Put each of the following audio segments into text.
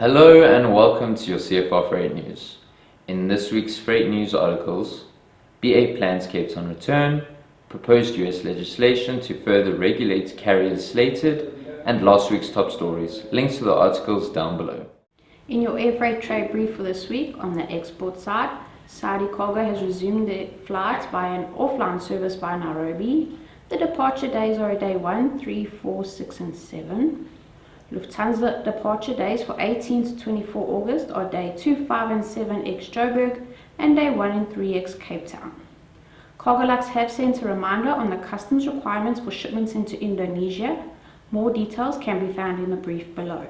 Hello and welcome to your CFR Freight News. In this week's Freight News articles, BA plans Cape Town return, proposed US legislation to further regulate carriers slated, and last week's top stories. Links to the articles down below. In your Airfreight trade brief for this week, on the export side, Saudi Cargo has resumed their flights by an offline service via Nairobi. The departure days are day 1, 3, 4, 6 and 7. Lufthansa departure days for 18 to 24 August are day 2, 5 and 7 ex-Joburg and day 1 and 3 ex-Cape Town. Cargolux have sent a reminder on the customs requirements for shipments into Indonesia. More details can be found in the brief below.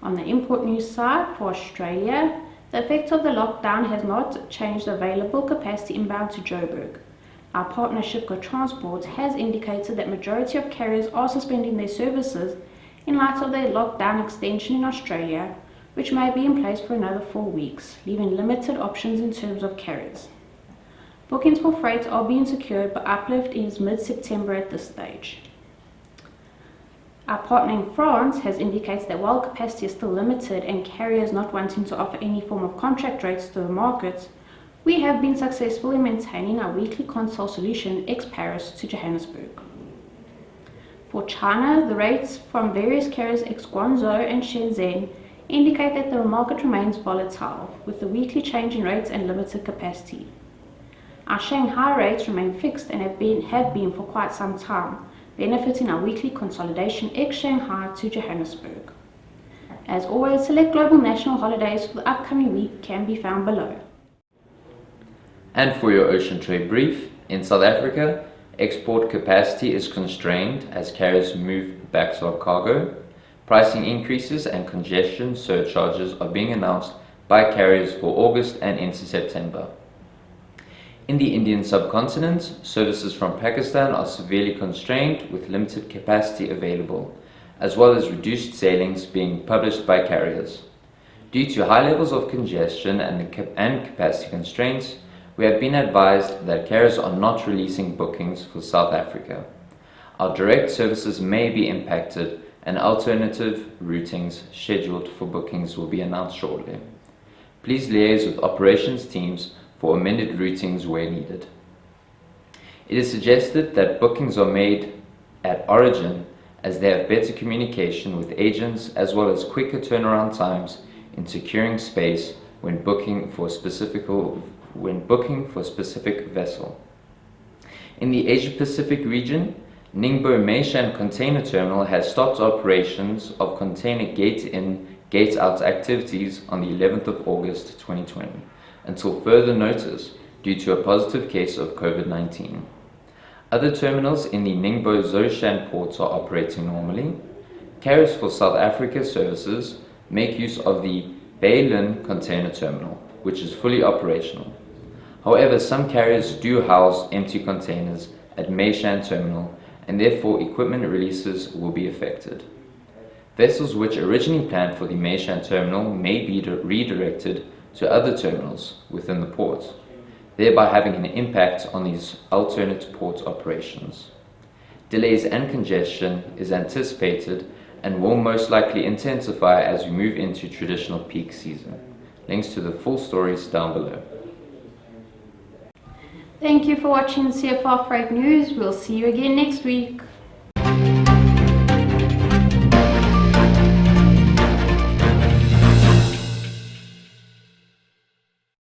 On the import news side, for Australia, the effect of the lockdown has not changed available capacity inbound to Joburg. Our partner Shipco Transport has indicated that majority of carriers are suspending their services in light of the lockdown extension in Australia, which may be in place for another 4 weeks, leaving limited options in terms of carriers. Bookings for freight are being secured, but uplift is mid-September at this stage. Our partner in France has indicated that while capacity is still limited and carriers not wanting to offer any form of contract rates to the market, we have been successful in maintaining our weekly console solution ex-Paris to Johannesburg. For China, the rates from various carriers ex-Guangzhou and Shenzhen indicate that the market remains volatile, with the weekly change in rates and limited capacity. Our Shanghai rates remain fixed and have been for quite some time, benefiting our weekly consolidation ex-Shanghai to Johannesburg. As always, select global national holidays for the upcoming week can be found below. And for your ocean trade brief, in South Africa, export capacity is constrained as carriers move backlog cargo. Pricing increases and congestion surcharges are being announced by carriers for August and into September. In the Indian subcontinent, services from Pakistan are severely constrained with limited capacity available, as well as reduced sailings being published by carriers. Due to high levels of congestion and capacity constraints, we have been advised that carriers are not releasing bookings for South Africa. Our direct services may be impacted and alternative routings scheduled for bookings will be announced shortly. Please liaise with operations teams for amended routings where needed. It is suggested that bookings are made at origin as they have better communication with agents as well as quicker turnaround times in securing space when booking for a specific vessel. In the Asia-Pacific region, Ningbo Meishan Container Terminal has stopped operations of container gate-in, gate-out activities on the 11th of August 2020 until further notice due to a positive case of COVID-19. Other terminals in the Ningbo Zhoushan ports are operating normally. Carriers for South Africa services make use of the Bailin Container Terminal, which is fully operational. However, some carriers do house empty containers at Meishan Terminal and therefore equipment releases will be affected. Vessels which originally planned for the Meishan Terminal may be redirected to other terminals within the port, thereby having an impact on these alternate port operations. Delays and congestion is anticipated and will most likely intensify as we move into traditional peak season. Links to the full stories down below. Thank you for watching CFR Freight News. We'll see you again next week.